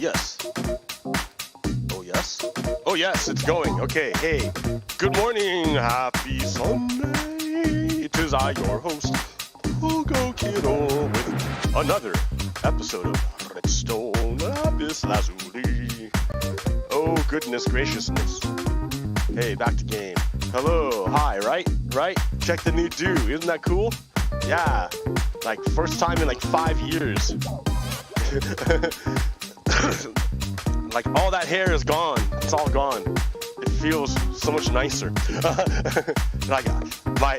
yes. Oh, yes. Oh, yes, it's going. Okay, hey. Good morning. Happy Sunday. It is I, your host, Pogo Kiddo, with another episode of Redstone Lapis Lazuli. Oh, goodness graciousness. Hey, back to game. Hello. Hi, right? Check the new do. Isn't that cool? Yeah. Like, first time in like 5 years. Like, all that hair is gone. It's all gone. It feels so much nicer. Like,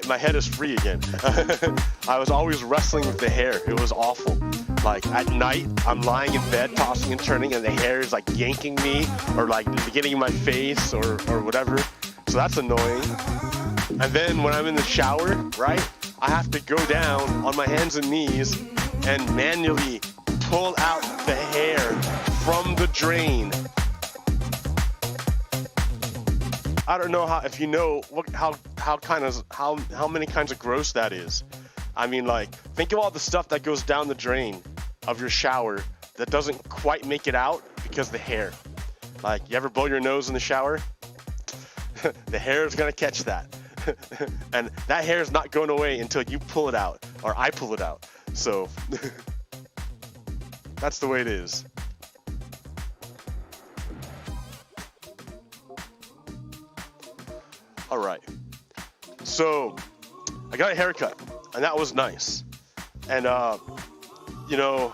my head is free again. I was always wrestling with the hair. It was awful. Like, at night, I'm lying in bed, tossing and turning, and the hair is like yanking me, or like getting in my face, or whatever. So that's annoying. And then when I'm in the shower, right, I have to go down on my hands and knees and manually pull out the hair from the drain. I don't know if you know how many kinds of gross that is. I mean, like, think of all the stuff that goes down the drain of your shower that doesn't quite make it out because of the hair. Like, you ever blow your nose in the shower? The hair is gonna catch that. And that hair is not going away until you pull it out, or I pull it out. So that's the way it is. All right. So I got a haircut, and that was nice. And you know,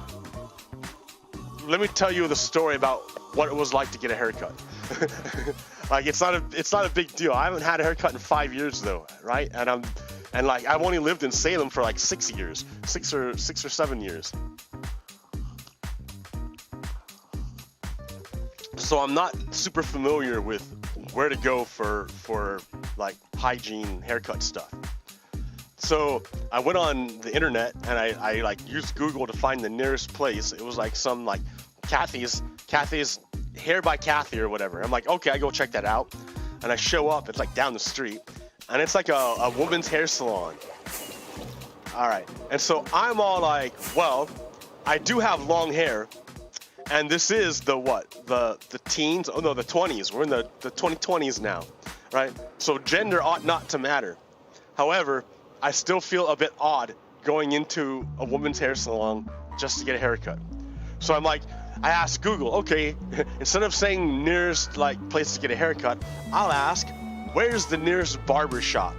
let me tell you the story about what it was like to get a haircut. Like, it's not a big deal. I haven't had a haircut in 5 years though, right? And I've only lived in Salem for like 6 years, six or 7 years. So I'm not super familiar with where to go for like hygiene haircut stuff. So I went on the internet and I like used Google to find the nearest place. It was like some like Kathy's Hair by Kathy or whatever. I'm like, okay, I go check that out. And I show up, it's like down the street, and it's like a woman's hair salon. All right. And so I'm all like, well, I do have long hair, and this is the teens? Oh no, the 20s. We're in the 2020s now, right? So gender ought not to matter. However, I still feel a bit odd going into a woman's hair salon just to get a haircut. So I'm like, I asked Google, okay, instead of saying nearest like place to get a haircut, I'll ask, where's the nearest barber shop?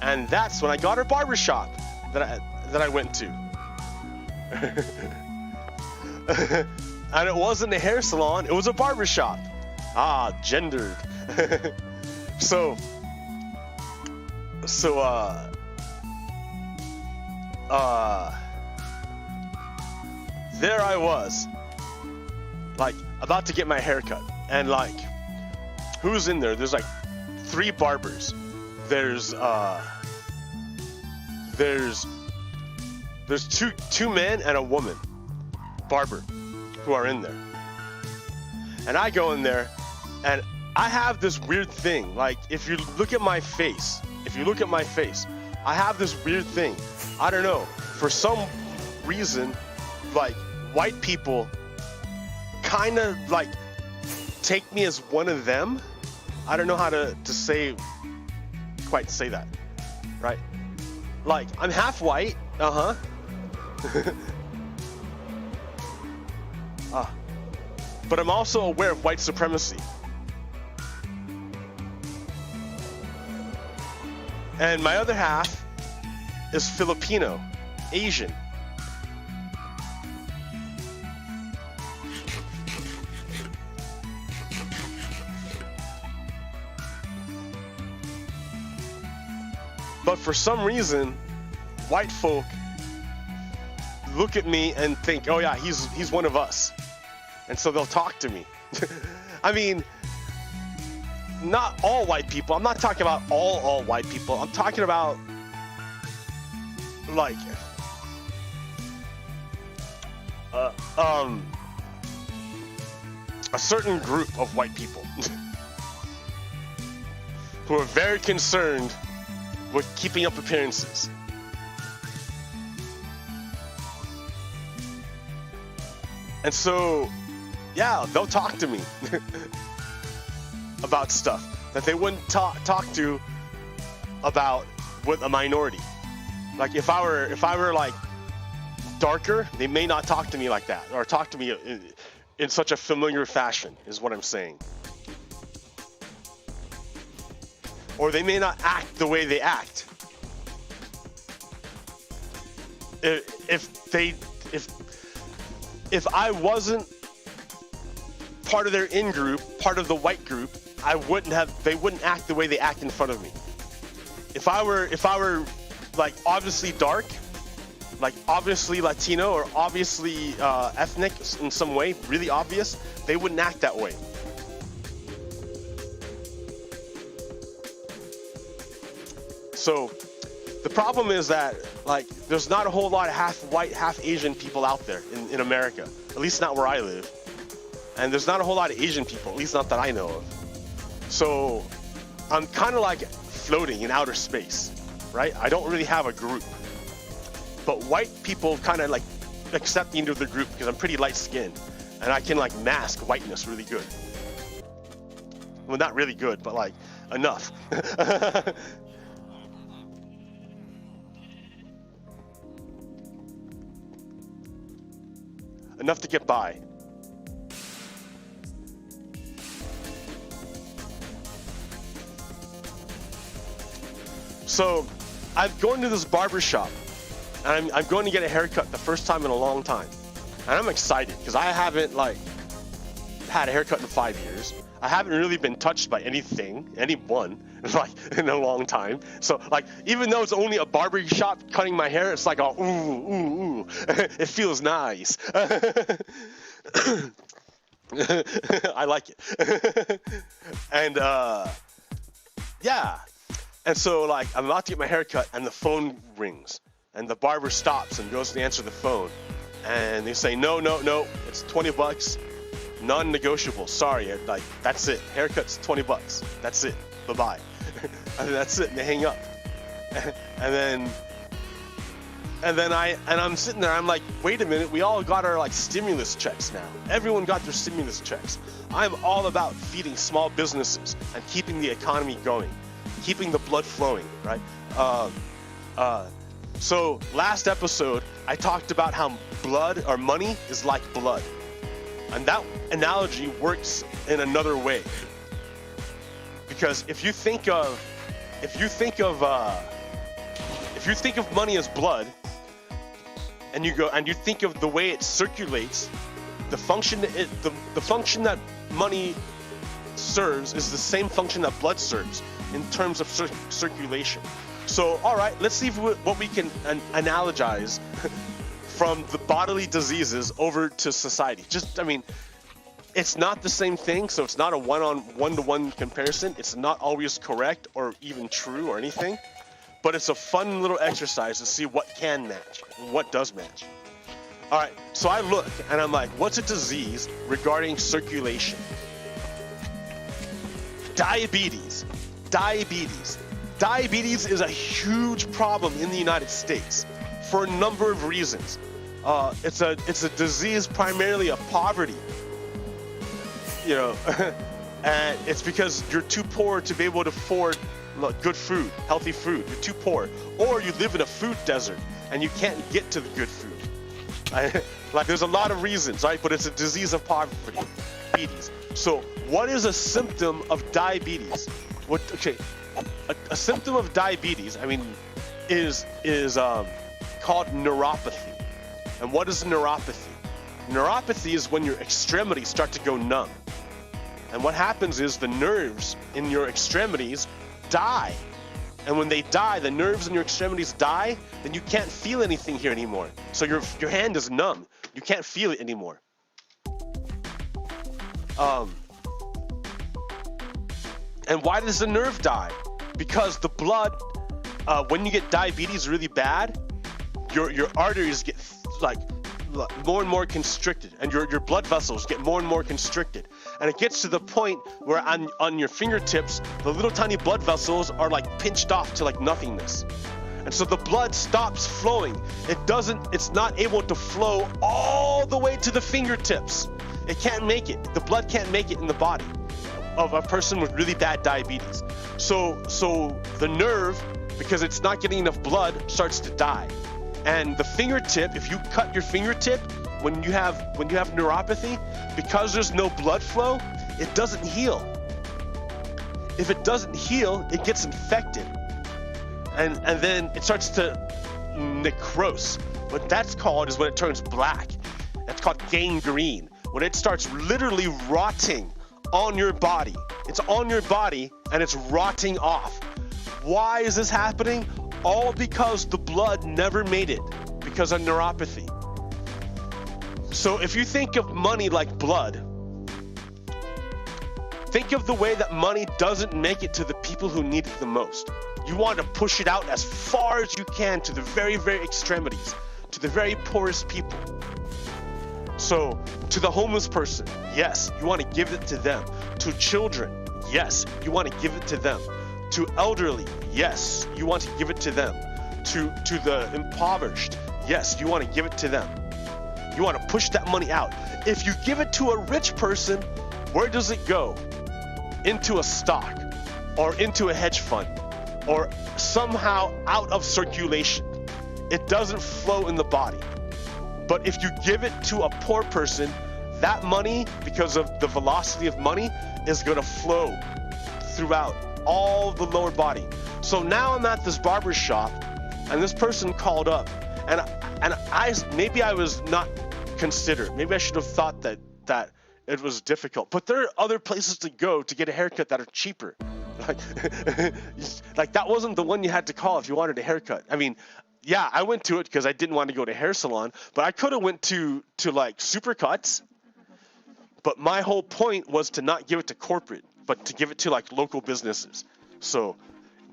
And that's when I got a barber shop that I went to. And it wasn't a hair salon, it was a barber shop. Ah, gendered. So there I was, like, about to get my haircut, and like, who's in there? There's like 3 barbers. There's two men and a woman barber who are in there. And I go in there, and I have this weird thing. Like, if you look at my face, I have this weird thing. I don't know, for some reason, like, white people kind of like take me as one of them. I don't know how to quite say that, right? Like, I'm half white, but I'm also aware of white supremacy. And my other half is Filipino, Asian. But for some reason, white folk look at me and think, oh yeah, he's one of us. And so they'll talk to me. I mean, not all white people. I'm not talking about all white people. I'm talking about like a certain group of white people who are very concerned with keeping up appearances. And so yeah, they'll talk to me about stuff that they wouldn't talk to about with a minority. Like if I were like darker, they may not talk to me like that, or talk to me in such a familiar fashion, is what I'm saying. Or they may not act the way they act. If I wasn't part of their in group, part of the white group, they wouldn't act the way they act in front of me. If I were like obviously dark, like obviously Latino, or obviously ethnic in some way, really obvious, they wouldn't act that way. So the problem is that like there's not a whole lot of half white, half Asian people out there in America, at least not where I live. And there's not a whole lot of Asian people, at least not that I know of. So I'm kind of like floating in outer space, right? I don't really have a group. But white people kind of like accept me into the group because I'm pretty light skinned and I can like mask whiteness really good. Well, not really good, but like enough. Enough to get by. So I'm going to this barber shop and I'm going to get a haircut the first time in a long time. And I'm excited because I haven't like had a haircut in 5 years. I haven't really been touched by anyone like in a long time. So like even though it's only a barber shop cutting my hair, it's like a ooh. It feels nice. I like it. And yeah. And so like I'm about to get my hair cut and the phone rings and the barber stops and goes to answer the phone and they say no, it's $20, non-negotiable. Sorry, like that's it. Haircut's $20. That's it. Bye-bye. And that's it. And they hang up. And then I'm sitting there. I'm like, wait a minute. We all got our like stimulus checks now. Everyone got their stimulus checks. I'm all about feeding small businesses and keeping the economy going, keeping the blood flowing, right? So last episode, I talked about how blood or money is like blood. And that analogy works in another way. Because if you think of money as blood, and you think of the way it circulates, the function that money serves is the same function that blood serves in terms of circulation. So, all right, let's see what we can analogize from the bodily diseases over to society. It's not the same thing, so it's not a one-to-one comparison. It's not always correct or even true or anything, but it's a fun little exercise to see what can match and what does match. All right, so I look and I'm like, what's a disease regarding circulation? Diabetes. Diabetes is a huge problem in the United States for a number of reasons. It's a disease primarily of poverty, and it's because you're too poor to be able to afford good food, healthy food. You're too poor, or you live in a food desert and you can't get to the good food. Like there's a lot of reasons, right? But it's a disease of poverty, diabetes. So what is a symptom of diabetes? A symptom of diabetes, is called neuropathy. And what is neuropathy? Neuropathy is when your extremities start to go numb. And what happens is the nerves in your extremities die. And when they die, the nerves in your extremities die, then you can't feel anything here anymore. So your hand is numb. You can't feel it anymore. And why does the nerve die? Because the blood, when you get diabetes really bad, your arteries get like more and more constricted, and your blood vessels get more and more constricted. And it gets to the point where on your fingertips, the little tiny blood vessels are like pinched off to like nothingness. And so the blood stops flowing. It's not able to flow all the way to the fingertips It can't make it. The blood can't make it in the body of a person with really bad diabetes. So the nerve, because it's not getting enough blood, starts to die. And the fingertip, if you cut your fingertip when you have neuropathy, because there's no blood flow, it doesn't heal. If it doesn't heal, it gets infected. And then it starts to necrose. What that's called is when it turns black. That's called gangrene. When it starts literally rotting on your body. It's on your body and it's rotting off. Why is this happening? All because the blood never made it because of neuropathy. So if you think of money like blood, think of the way that money doesn't make it to the people who need it the most. You want to push it out as far as you can to the very, very extremities, to the very poorest people. So to the homeless person, yes, you want to give it to them. To children, yes, you want to give it to them. To elderly, yes, you want to give it to them. To the impoverished, yes, you want to give it to them. You want to push that money out. If you give it to a rich person, where does it go? Into a stock or into a hedge fund or somehow out of circulation. It doesn't flow in the body. But if you give it to a poor person, that money, because of the velocity of money, is going to flow throughout all the lower body. So now I'm at this barber shop and this person called up and I maybe I was not considered. Maybe I should have thought that it was difficult. But there are other places to go to get a haircut that are cheaper. Like that wasn't the one you had to call if you wanted a haircut. I mean, yeah, I went to it because I didn't want to go to hair salon, but I could have went to like Supercuts. But my whole point was to not give it to corporate, but to give it to like local businesses. So,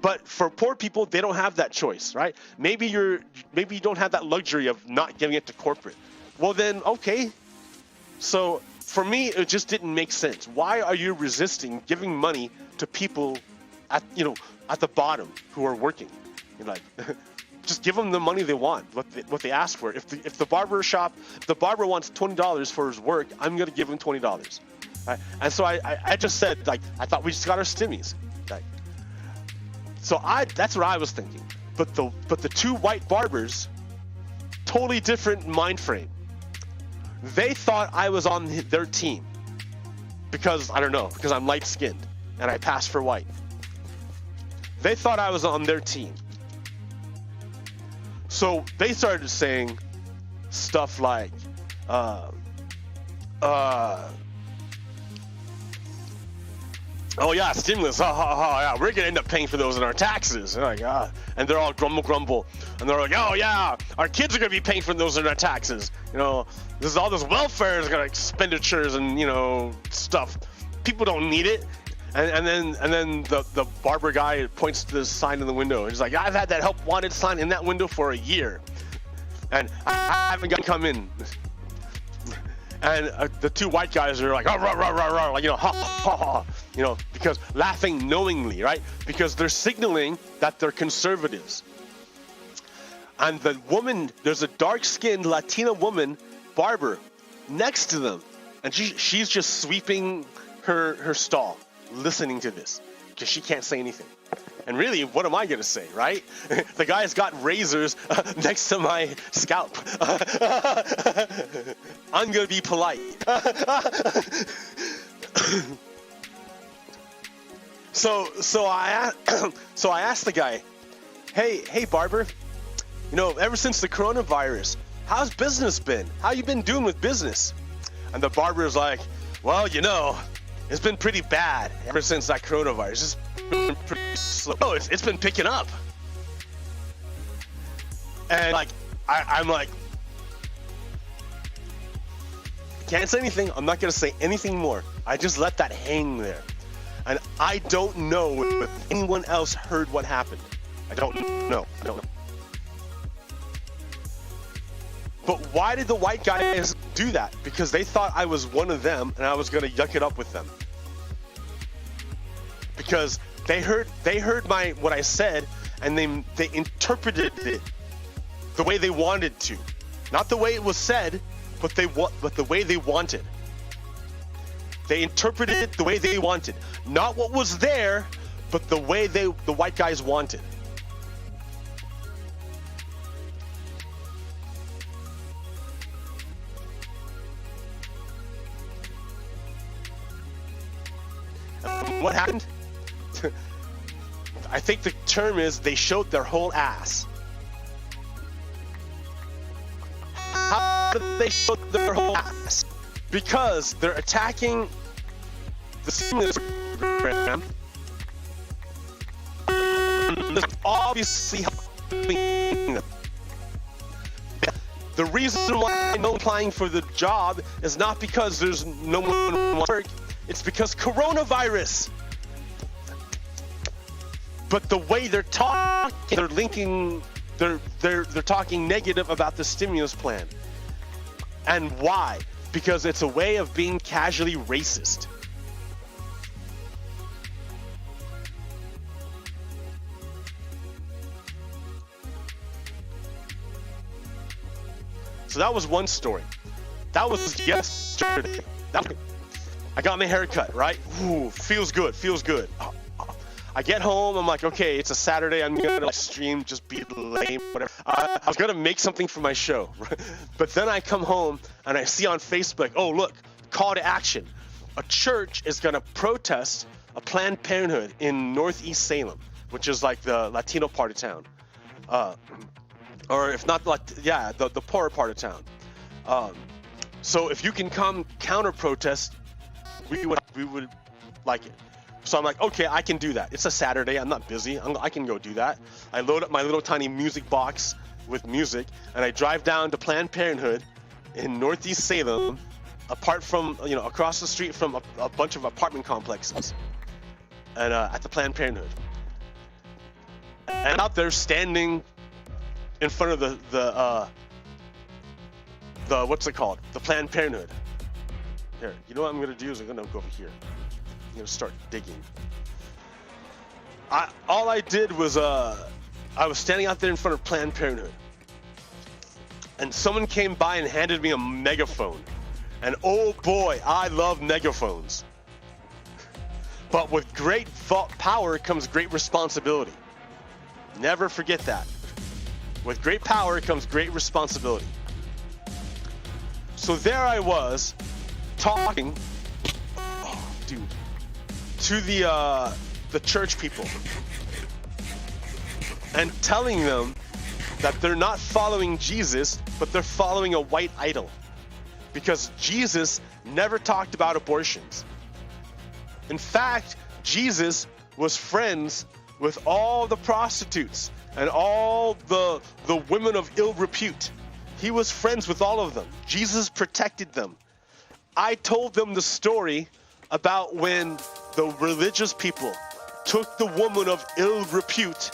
but for poor people, they don't have that choice, right? Maybe you don't have that luxury of not giving it to corporate. Well then, okay. So for me, it just didn't make sense. Why are you resisting giving money to people at the bottom who are working? You're like, just give them the money they want, what they ask for. If the barber wants $20 for his work, I'm gonna give him $20. Right? And so I just said, like, I thought we just got our stimmies. Like, so that's what I was thinking. But the two white barbers, totally different mind frame. They thought I was on their team because I'm light skinned and I pass for white. They thought I was on their team. So they started saying stuff like, oh yeah, stimulus, yeah, we're gonna end up paying for those in our taxes. And, and they're all grumble, and they're like, oh yeah, our kids are gonna be paying for those in our taxes. This is all this welfare is gonna expenditures and stuff. People don't need it. And then the barber guy points to the sign in the window. He's like, I've had that help wanted sign in that window for a year, and I haven't got to come in. And the two white guys are like, oh, rah, rah, rah, rah, like, ha, ha, ha, because laughing knowingly, right? Because they're signaling that they're conservatives. And the woman, there's a dark-skinned Latina woman barber next to them, and she's just sweeping her stall, listening to this, because she can't say anything. And really, what am I going to say, right? The guy's got razors next to my scalp. I'm going to be polite. So I asked the guy, hey, barber, ever since the coronavirus, how's business been? How you been doing with business? And the barber's like, well, it's been pretty bad ever since that coronavirus. It's been pretty slow. Oh, it's been picking up. And like, I'm like, can't say anything. I'm not gonna say anything more. I just let that hang there. And I don't know if anyone else heard what happened. I don't know. But why did the white guys do that? Because they thought I was one of them and I was gonna yuck it up with them. Because they heard what I said and they interpreted it the way they wanted to. Not the way it was said, but the way they wanted. They interpreted it the way they wanted. Not what was there, but the way the white guys wanted. What happened? I think the term is they showed their whole ass. How did they show their whole ass? Because they're attacking the stimulus program. It's obviously helping them. The reason why no one applying for the job is not because there's no one who wants to work. It's because coronavirus. But the way they're talking, they're linking, they're talking negative about the stimulus plan. And why? Because it's a way of being casually racist. So that was one story. That was yesterday. I got my hair cut, right? Ooh, feels good, feels good. I get home, I'm like, okay, it's a Saturday, I'm gonna stream, just be lame, whatever. I was gonna make something for my show, but then I come home and I see on Facebook, oh look, call to action. A church is gonna protest a Planned Parenthood in Northeast Salem, which is like the Latino part of town. Or if not, the poorer part of town. So if you can come counter-protest, we would like it. So I'm like, okay, I can do that. It's a Saturday. I'm not busy. I can go do that. I load up my little tiny music box with music, and I drive down to Planned Parenthood in Northeast Salem, apart from, across the street from a bunch of apartment complexes, and at the Planned Parenthood. And out there standing in front of the what's it called? The Planned Parenthood. Here, you know what I'm gonna do is I'm gonna go over here. I'm gonna start digging. All I did was I was standing out there in front of Planned Parenthood, and someone came by and handed me a megaphone. And oh boy, I love megaphones. But with great power comes great responsibility. Never forget that. With great power comes great responsibility. So there I was, talking, to the church people, and telling them that they're not following Jesus, but they're following a white idol, because Jesus never talked about abortions. In fact, Jesus was friends with all the prostitutes and all the women of ill repute. He was friends with all of them. Jesus protected them. I told them the story about when the religious people took the woman of ill repute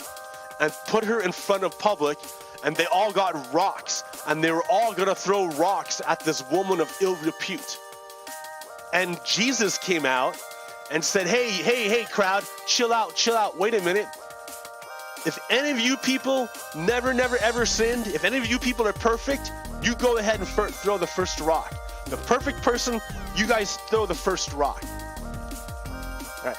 and put her in front of public, and they all got rocks, and they were all gonna throw rocks at this woman of ill repute. And Jesus came out and said, hey, crowd, chill out, wait a minute. If any of you people never, ever sinned, if any of you people are perfect, you go ahead and throw the first rock. The perfect person, you guys throw the first rock. All right.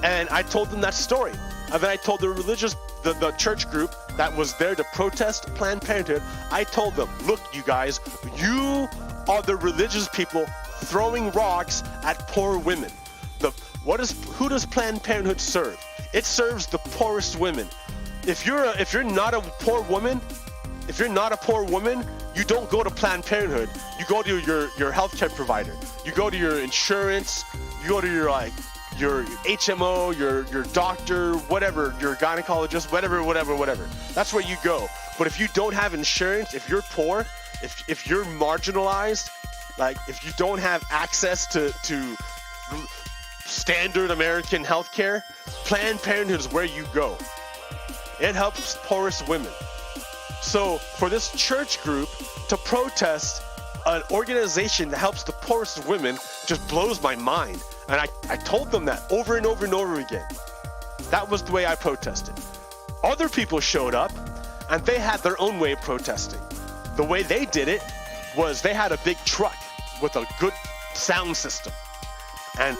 And I told them that story. And then I told the church group that was there to protest Planned Parenthood, I told them, look, you guys, you are the religious people throwing rocks at poor women. Who does Planned Parenthood serve? It serves the poorest women. If you're not a poor woman, you don't go to Planned Parenthood. You go to your healthcare provider. You go to your insurance. You go to your HMO, your doctor, whatever, your gynecologist, whatever. That's where you go. But if you don't have insurance, if you're poor, if you're marginalized, like if you don't have access to standard American healthcare, Planned Parenthood is where you go. It helps poorest women. So for this church group to protest an organization that helps the poorest women just blows my mind. And I told them that over and over and over again. That was the way I protested. Other people showed up and they had their own way of protesting. The way they did it was they had a big truck with a good sound system. And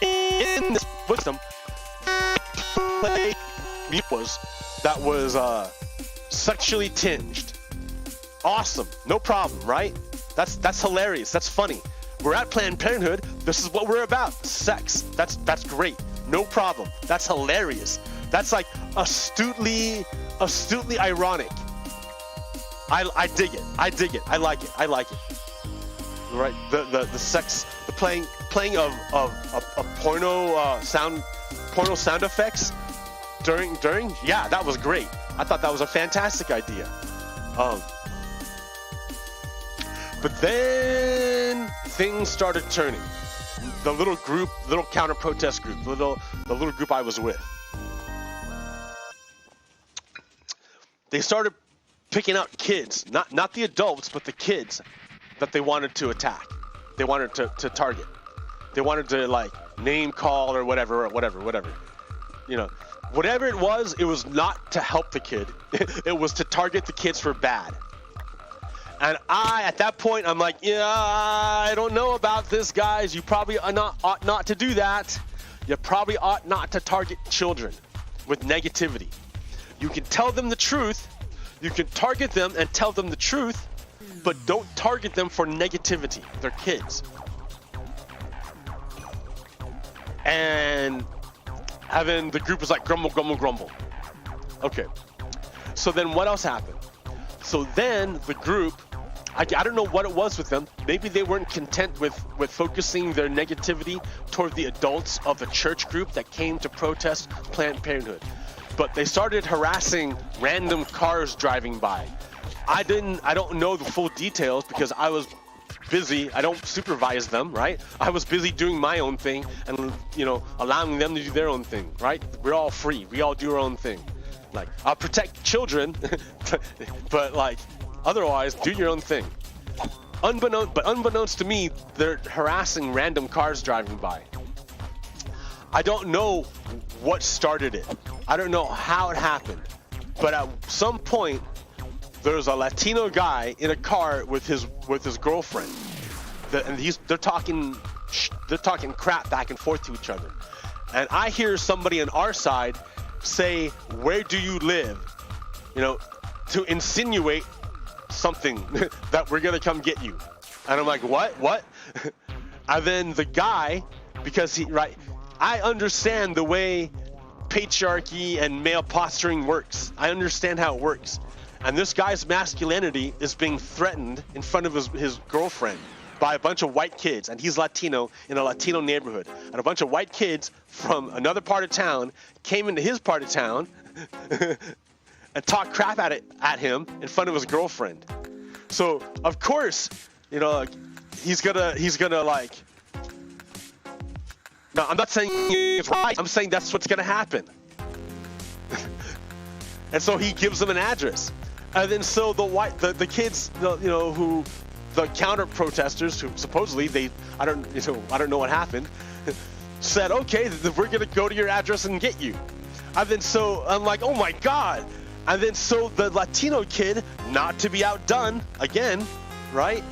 in this wisdom, play that was sexually tinged. Awesome, no problem, right? That's hilarious. That's funny. We're at Planned Parenthood. This is what we're about. Sex. That's great. No problem. That's hilarious. That's like astutely ironic. I dig it. I dig it. I like it. I like it. Right? The sex, the playing of porno sound effects during. Yeah, that was great. I thought that was a fantastic idea. But then things started turning. The little counter-protest group, the little group I was with, they started picking out kids, not the adults, but the kids that they wanted to attack. They wanted to target. They wanted to like name call or whatever. You know, whatever it was not to help the kid. It was to target the kids for bad. And at that point, I'm like, yeah, I don't know about this, guys. You probably ought not to do that. You probably ought not to target children with negativity. You can tell them the truth. You can target them and tell them the truth, but don't target them for negativity. They're kids. And then the group was like, grumble. Okay. So then what else happened? So then the group, I don't know what it was with them. Maybe they weren't content with focusing their negativity toward the adults of a church group that came to protest Planned Parenthood. But they started harassing random cars driving by. I don't know the full details because I was busy. I don't supervise them, right? I was busy doing my own thing and, allowing them to do their own thing, right? We're all free. We all do our own thing. Like, I'll protect children, but like, otherwise, do your own thing. Unbeknownst to me, they're harassing random cars driving by. I don't know what started it. I don't know how it happened. But at some point, there's a Latino guy in a car with his girlfriend, and they're talking crap back and forth to each other. And I hear somebody on our side say, "Where do you live?" To insinuate something that we're gonna come get you. And I'm like, what? And then the guy, because I understand the way patriarchy and male posturing works. I understand how it works. And this guy's masculinity is being threatened in front of his girlfriend by a bunch of white kids. And he's Latino in a Latino neighborhood. And a bunch of white kids from another part of town came into his part of town and talked crap at him in front of his girlfriend. So of course, he's gonna like. No, I'm not saying it's right. I'm saying that's what's gonna happen. And so he gives them an address, and then so the kids, who the counter protesters, who supposedly I don't know what happened, said, okay, we're gonna go to your address and get you. And then so I'm like, oh my god. And then so the Latino kid, not to be outdone again, right,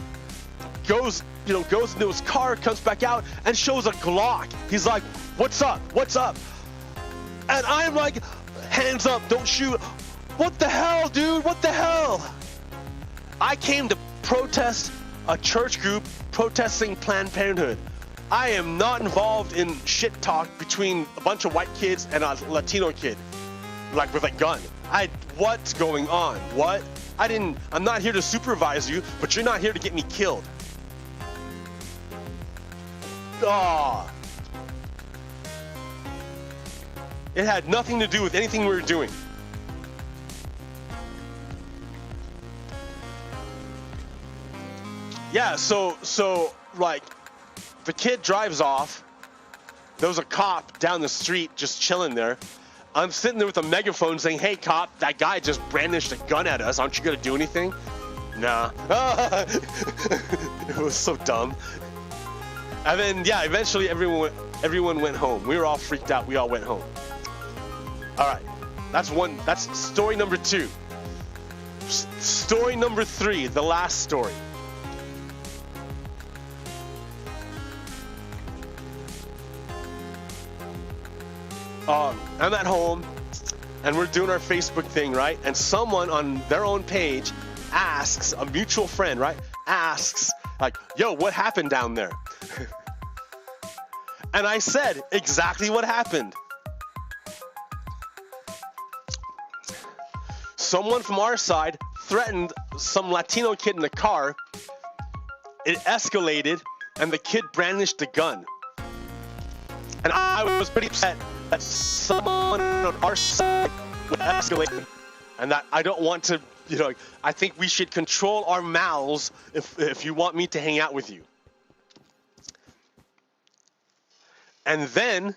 goes into his car, comes back out, and shows a Glock. He's like, what's up? And I'm like, hands up, don't shoot. What the hell, dude? What the hell? I came to protest a church group protesting Planned Parenthood. I am not involved in shit talk between a bunch of white kids and a Latino kid, like with a gun. What's going on? What? I'm not here to supervise you, but you're not here to get me killed. Oh. It had nothing to do with anything we were doing. Yeah, so like, the kid drives off. There was a cop down the street just chilling there. I'm sitting there with a megaphone saying, hey cop, that guy just brandished a gun at us. Aren't you gonna do anything? Nah. It was so dumb. And then, yeah, eventually everyone went home. We were all freaked out. We all went home. All right, that's story number 2. Story number 3, the last story. I'm at home, and we're doing our Facebook thing, right? And someone on their own page asks, a mutual friend, right? Asks, like, yo, what happened down there? And I said exactly what happened. Someone from our side threatened some Latino kid in the car. It escalated, and the kid brandished a gun. And I was pretty upset that someone on our side would escalate, and that I don't want to, I think we should control our mouths if you want me to hang out with you. And then,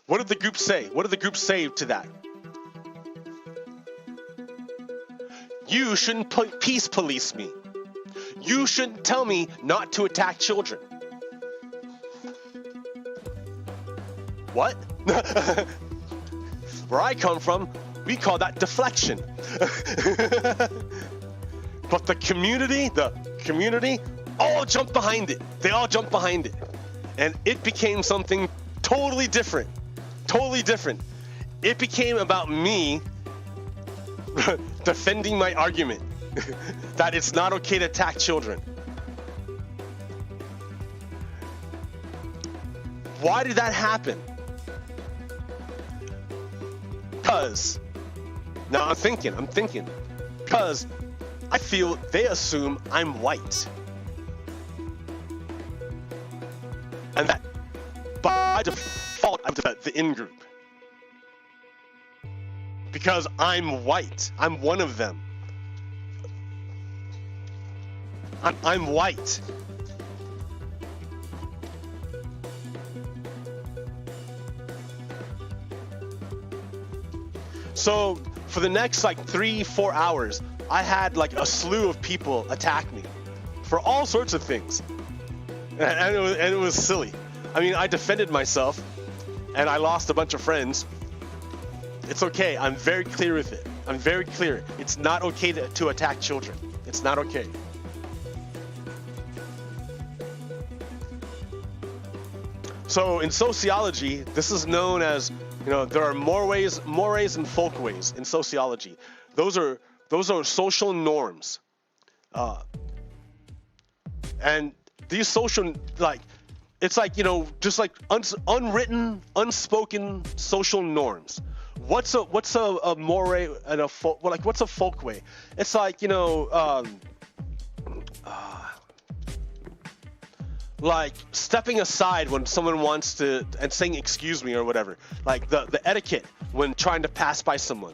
what did the group say? What did the group say to that? You shouldn't peace police me. You shouldn't tell me not to attack children. What? Where I come from, we call that deflection. But the community all jumped behind it. They all jumped behind it. And it became something totally different. Totally different. It became about me defending my argument that it's not okay to attack children. Why did that happen? Because, now I'm thinking, because I feel they assume I'm white. And that, by default, I'm the in-group. Because I'm white. I'm one of them. I'm white. So for the next 3-4 hours, I had a slew of people attack me for all sorts of things. And it was silly. I mean, I defended myself and I lost a bunch of friends. It's okay. I'm very clear with it. I'm very clear. It's not okay to attack children. It's not okay. So in sociology, this is known as, there are mores and folkways in sociology. Those are social norms. And these social, it's just unwritten, unspoken social norms. What's a more and a folk? What's a folkway? It's stepping aside when someone wants to and saying excuse me or whatever. Like the etiquette when trying to pass by someone.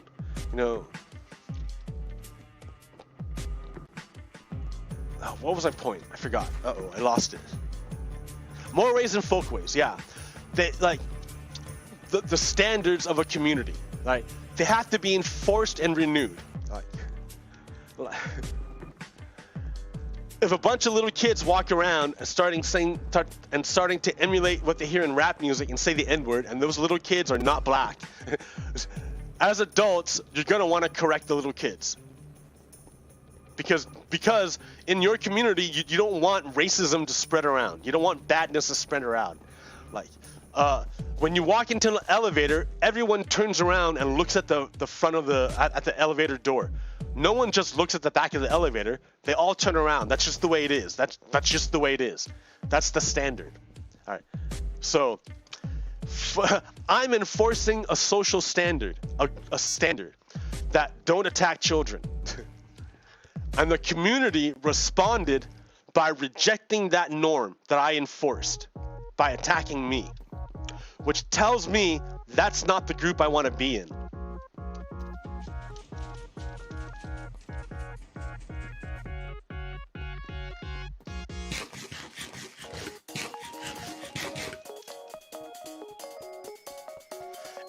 What was my point? I forgot. I lost it. Mores and folkways. Yeah, they the standards of a community, right? They have to be enforced and renewed. If a bunch of little kids walk around and starting to emulate what they hear in rap music and say the N-word, and those little kids are not black, as adults, you're gonna want to correct the little kids. Because in your community, you don't want racism to spread around. You don't want badness to spread around. When you walk into an elevator, everyone turns around and looks at the front of at the elevator door. No one just looks at the back of the elevator. They all turn around. That's just the way it is. That's just the way it is. That's the standard. All right. So I'm enforcing a social standard, a standard that don't attack children. And the community responded by rejecting that norm that I enforced, by attacking me, which tells me that's not the group I want to be in.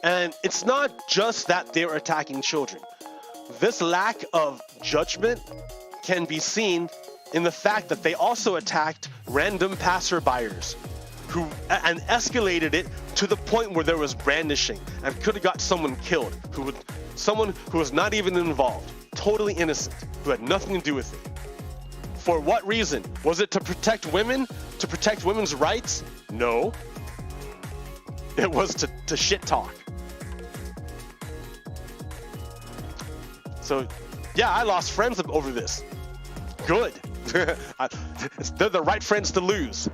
And it's not just that they're attacking children. This lack of judgment can be seen in the fact that they also attacked random passerbyers and escalated it to the point where there was brandishing and could have got someone killed, someone who was not even involved, totally innocent, who had nothing to do with it. For what reason? Was it to protect women? To protect women's rights? No. It was to shit talk. So, yeah, I lost friends over this. Good. They're the right friends to lose.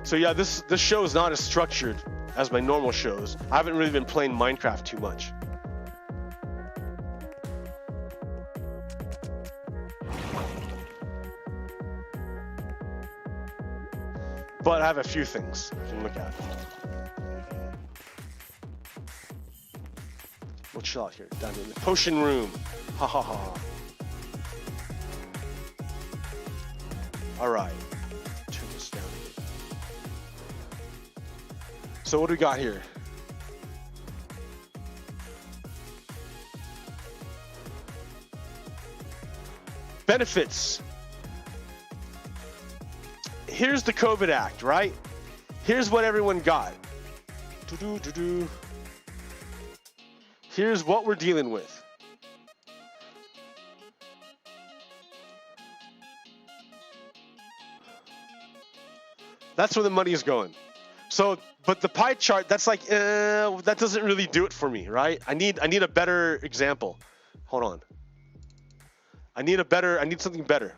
So yeah, this show is not as structured as my normal shows. I haven't really been playing Minecraft too much. But I have a few things you can look at. We'll chill out here, down in the potion room. Ha ha ha. All right. Turn this down. So what do we got here? Benefits. Here's the COVID Act, right? Here's what everyone got. Here's what we're dealing with. That's where the money is going. So, but the pie chart, that's like, that doesn't really do it for me, right? I need a better example. Hold on. I need something better.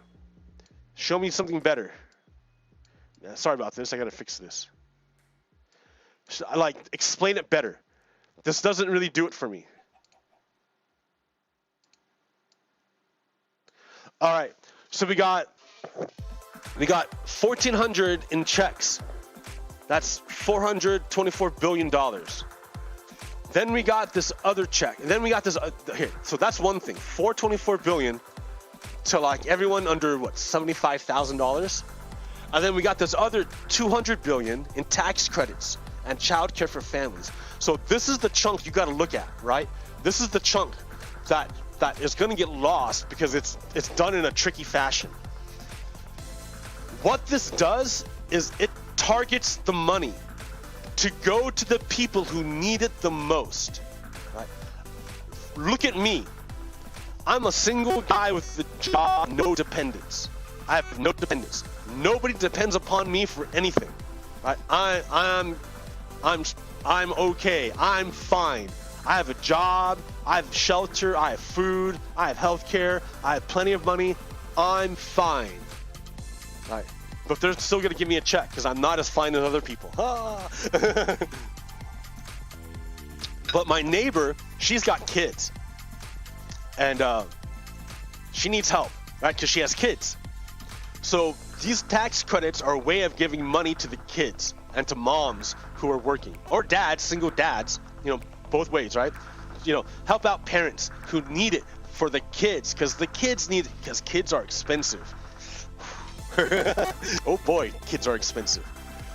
Show me something better. Yeah, sorry about this. I gotta fix this. Like, explain it better. This doesn't really do it for me. All right. So we got 1,400 in checks. That's $424 billion. Then we got this other check. And then we got this here. So that's one thing. $424 billion to like everyone under what, $75,000. And then we got this other $200 billion in tax credits and childcare for families. So this is the chunk you got to look at, right? This is the chunk that is going to get lost because it's done in a tricky fashion. What this does is it targets the money to go to the people who need it the most. Right? Look at me. I'm a single guy with a job, no dependents. I have no dependents. Nobody depends upon me for anything. Right? I'm okay. I'm fine. I have a job. I have shelter. I have food. I have healthcare. I have plenty of money. I'm fine. All right. But they're still gonna give me a check because I'm not as fine as other people. Ah. But my neighbor, she's got kids, and she needs help, right? Because she has kids. So these tax credits are a way of giving money to the kids and to moms who are working, or dads, single dads. You know, both ways, right? You know, help out parents who need it for the kids because the kids need it because kids are expensive. Oh boy, kids are expensive.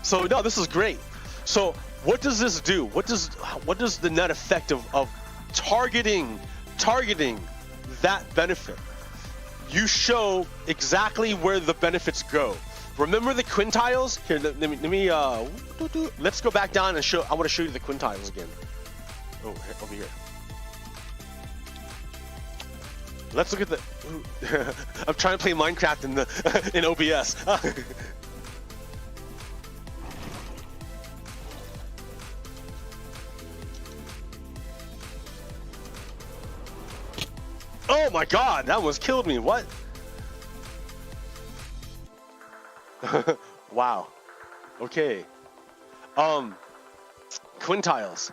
So no, this is great. So what does this do? What does the net effect of targeting that benefit? You show exactly where the benefits go. Remember the quintiles? Here, let me let's go back down and show. I want to show you the quintiles again. Oh, over here. Let's look at the. I'm trying to play Minecraft in OBS. Oh my God, that almost killed me. What? Wow. Okay. Quintiles.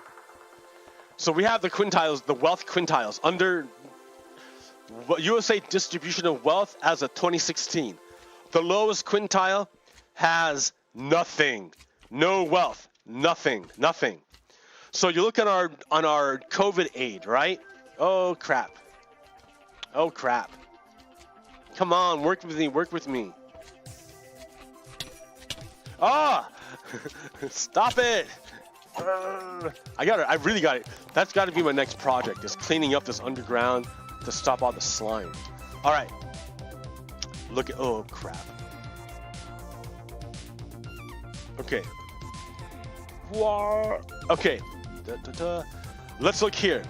So we have the quintiles, the wealth quintiles under USA distribution of wealth as of 2016. The lowest quintile has nothing, no wealth, nothing. So you look at on our COVID aid, right? Oh crap. Come on, work with me. Ah! Stop it! I really got it. That's got to be my next project, is cleaning up this underground to stop all the slime. All right. Look at, oh crap. Okay. Okay. Let's look here.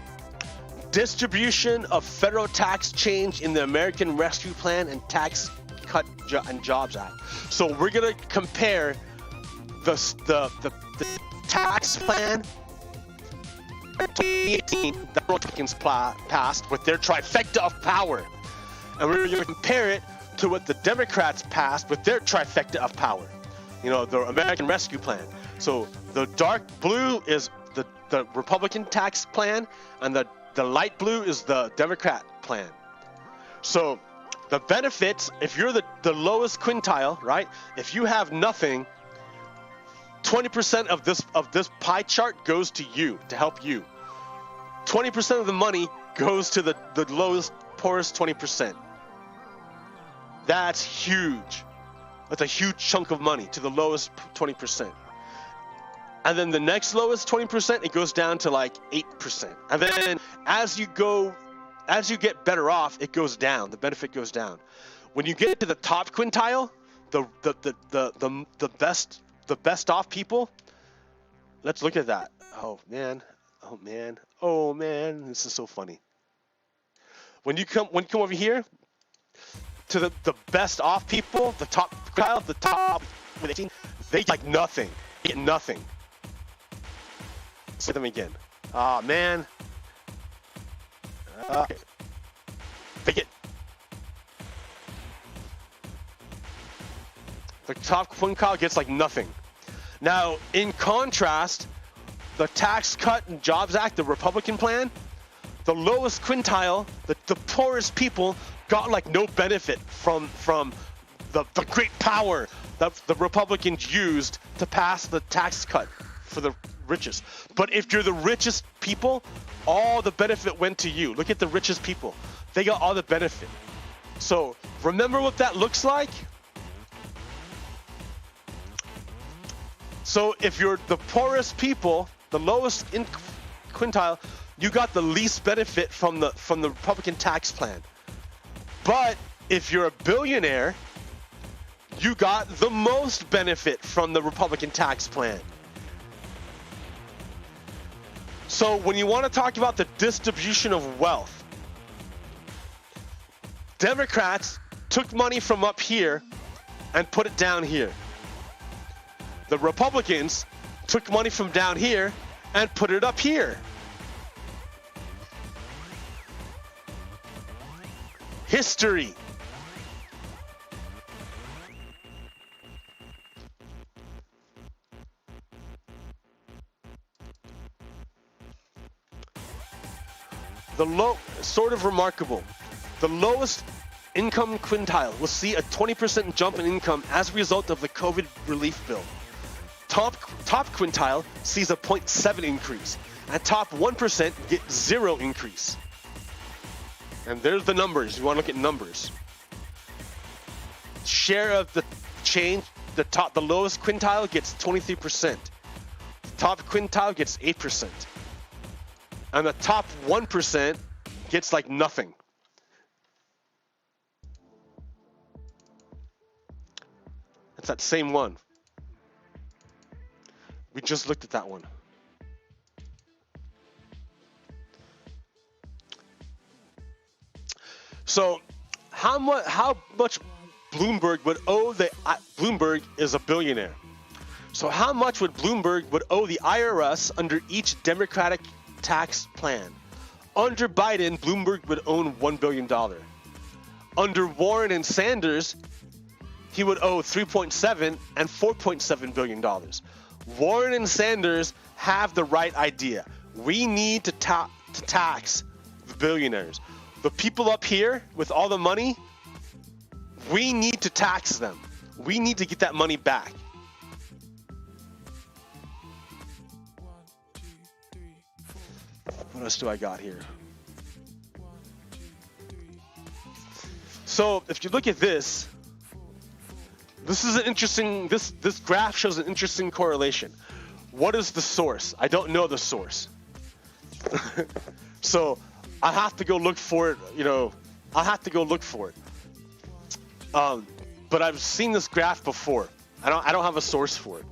distribution of federal tax change in the American Rescue Plan and Tax Cut and Jobs Act. So we're gonna compare the tax plan 2018 that Republicans passed with their trifecta of power, and we're gonna compare it to what the Democrats passed with their trifecta of power. You know, the American Rescue Plan. So the dark blue is the Republican tax plan, and the light blue is the Democrat plan. So the benefits, if you're the lowest quintile, right? If you have nothing, 20% of this pie chart goes to you to help you. 20% of the money goes to the lowest, poorest 20%. That's huge. That's a huge chunk of money to the lowest 20%. And then the next lowest 20%, it goes down to like 8%. And then as you get better off, it goes down. The benefit goes down. When you get to the top quintile, the best off people, let's look at that. Oh man, this is so funny. When you come over here to the best off people, the top quintile, the top with 18, they get like nothing. They get nothing. Say them again. Ah, man. Okay. They get the top quintile gets like nothing. Now, in contrast, the Tax Cut and Jobs Act, the Republican plan, the lowest quintile, the poorest people got like no benefit from the great power that the Republicans used to pass the tax cut for the richest. But if you're the richest people, all the benefit went to you. Look at the richest people. They got all the benefit. So remember what that looks like? So if you're the poorest people, the lowest in quintile, you got the least benefit from the Republican tax plan. But if you're a billionaire, you got the most benefit from the Republican tax plan. So when you want to talk about the distribution of wealth, Democrats took money from up here and put it down here. The Republicans took money from down here and put it up here. History. Sort of remarkable. The lowest income quintile will see a 20% jump in income as a result of the COVID relief bill. Top quintile sees a 0.7 increase, and top 1% get 0 increase. And there's the numbers. You want to look at numbers. Share of the change, the lowest quintile gets 23%. The top quintile gets 8%. And the top 1% gets like nothing. It's that same one. We just looked at that one. So how much Bloomberg would owe Bloomberg is a billionaire. So how much would Bloomberg owe the IRS under each Democratic tax plan? Under Biden, Bloomberg would own $1 billion. Under Warren and Sanders, he would owe $3.7 and $4.7 billion. Warren and Sanders have the right idea. We need to tax the billionaires. The people up here with all the money, we need to tax them. We need to get that money back. What else do I got here? So if you look at this, this is an interesting, this graph shows an interesting correlation. What is the source? I don't know the source. So I have to go look for it, I have to go look for it. But I've seen this graph before. I don't have a source for it.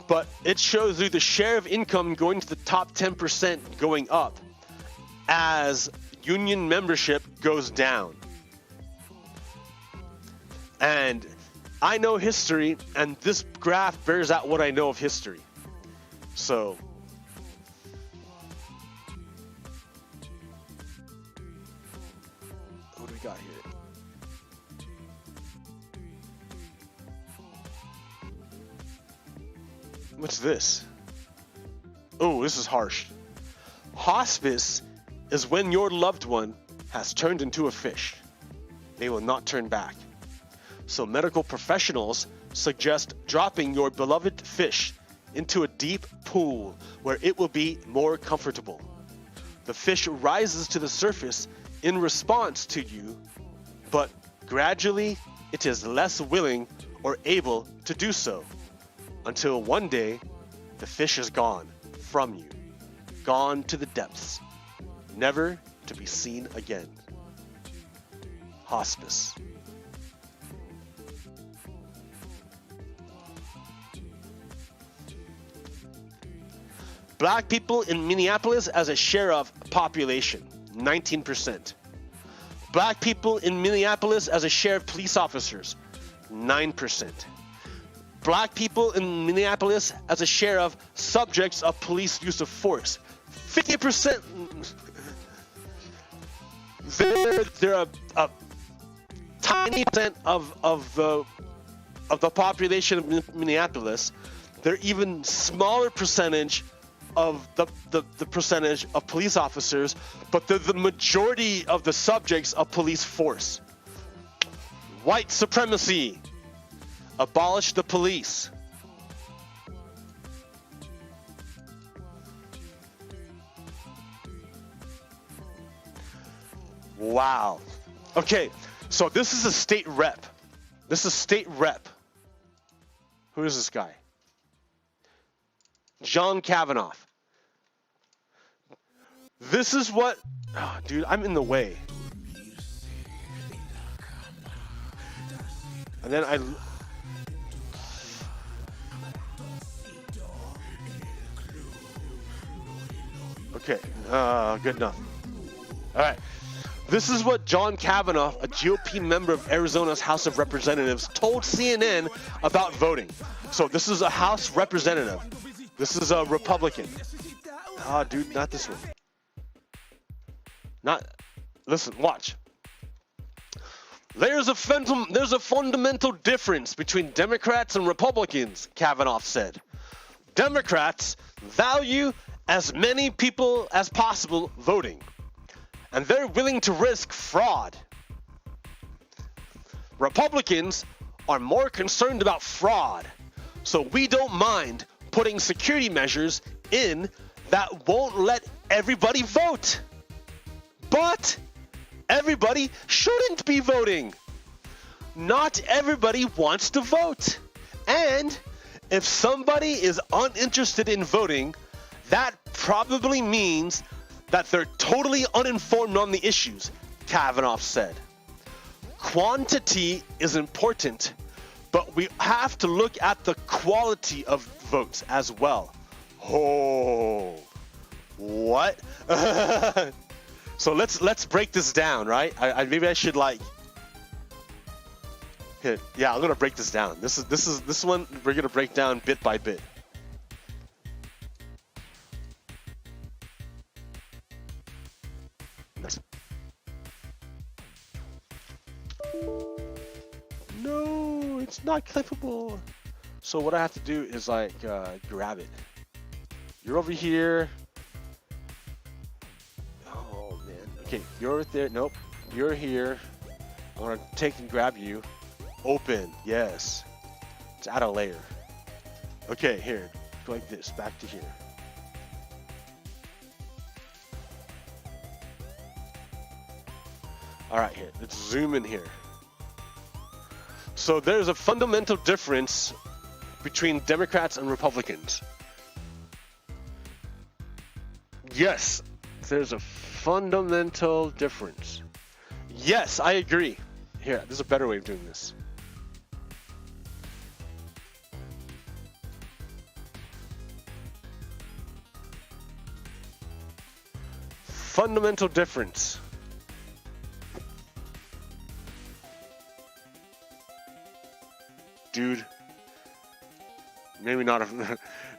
But it shows you the share of income going to the top 10% going up, as union membership goes down. And I know history, and this graph bears out what I know of history. So what do we got here? What's this? Oh, this is harsh. Hospice is when your loved one has turned into a fish. They will not turn back. So medical professionals suggest dropping your beloved fish into a deep pool where it will be more comfortable. The fish rises to the surface in response to you, but gradually it is less willing or able to do so, until one day the fish is gone from you, gone to the depths, never to be seen again. Hospice. Black people in Minneapolis as a share of population, 19%. Black people in Minneapolis as a share of police officers, 9%. Black people in Minneapolis as a share of subjects of police use of force, 50%. They're a tiny percent of the population of Minneapolis. They're even smaller percentage of the percentage of police officers, but they're the majority of the subjects of police force. White supremacy. Abolish the police. Wow. Okay, so this is a state rep. This is state rep. Who is this guy? John Kavanaugh. This is what... Oh, dude, I'm in the way. And then I... Okay, good enough. All right. This is what John Kavanaugh, a GOP member of Arizona's House of Representatives, told CNN about voting. So this is a House representative. This is a Republican. Ah, dude, not this one. Listen, watch. There's a fundamental difference between Democrats and Republicans, Kavanaugh said. Democrats value as many people as possible voting, and they're willing to risk fraud. Republicans are more concerned about fraud, so we don't mind putting security measures in that won't let everybody vote. But everybody shouldn't be voting. Not everybody wants to vote. And if somebody is uninterested in voting, that probably means that they're totally uninformed on the issues, Kavanaugh said. Quantity is important, but we have to look at the quality of votes as well. Oh, what? So let's break this down, right? Maybe I should like hit. Yeah, I'm gonna break this down. This one we're gonna break down bit by bit. No, it's not clippable. So what I have to do is like grab it. You're over here. Oh man. Okay, you're there. Nope. You're here. I want to take and grab you. Open. Yes. Let's add a layer. Okay, here. Go like this. Back to here. All right, here. Let's zoom in here. So there's a fundamental difference between Democrats and Republicans. Yes, there's a fundamental difference. Yes, I agree. Here, there's a better way of doing this. fundamental difference. Dude, maybe not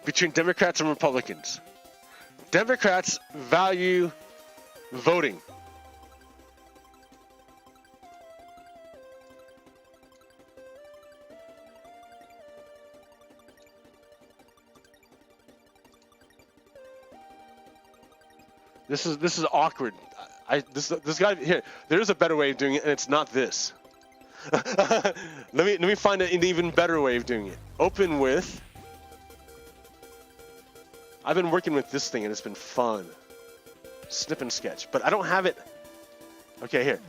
between Democrats and Republicans. Democrats value voting. This is awkward. This guy here. There's a better way of doing it, and it's not this. let me find an even better way of doing it. Open with. I've been working with this thing, and it's been fun. Snip and sketch, but I don't have it. Okay, here.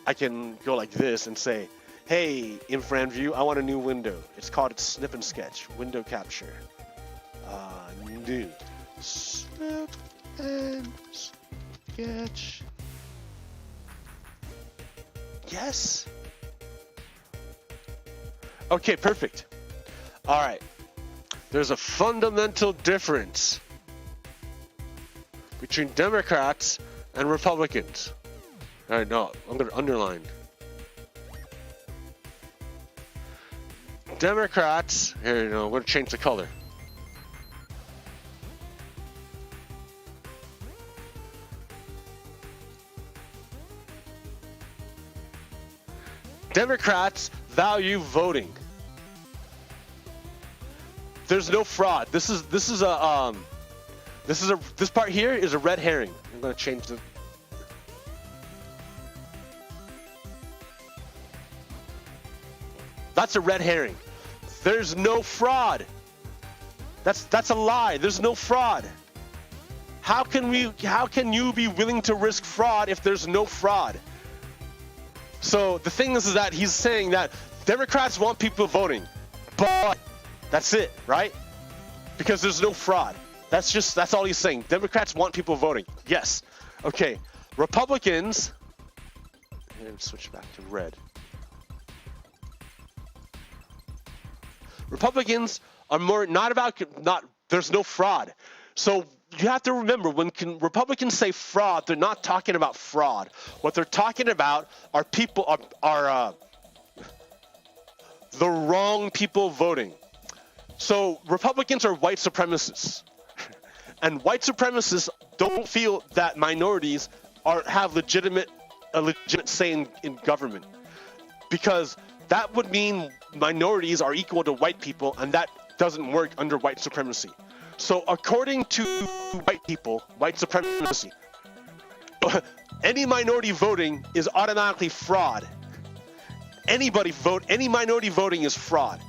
I can go like this and say, "Hey, in front view, I want a new window. It's called snip and sketch. Window capture. New. Snip and sketch. Yes. Okay, perfect. All right. There's a fundamental difference between Democrats and Republicans. All right, no, I'm going to underline. Democrats, here, you know, I'm going to change the color. Democrats value voting. There's no fraud. This part here is a red herring. I'm going to change the. That's a red herring. There's no fraud. That's a lie. There's no fraud. How can you be willing to risk fraud if there's no fraud? So the thing is that he's saying that Democrats want people voting, but that's it, right? Because there's no fraud. That's all he's saying. Democrats want people voting. Yes. Okay. Republicans, and switch back to red. Republicans are more there's no fraud. So you have to remember, when Republicans say fraud, they're not talking about fraud. What they're talking about are the wrong people voting. So Republicans are white supremacists, and white supremacists don't feel that minorities have a legitimate say in government, because that would mean minorities are equal to white people, and that doesn't work under white supremacy. So according to white people, white supremacy, any minority voting is automatically fraud. Any minority voting is fraud.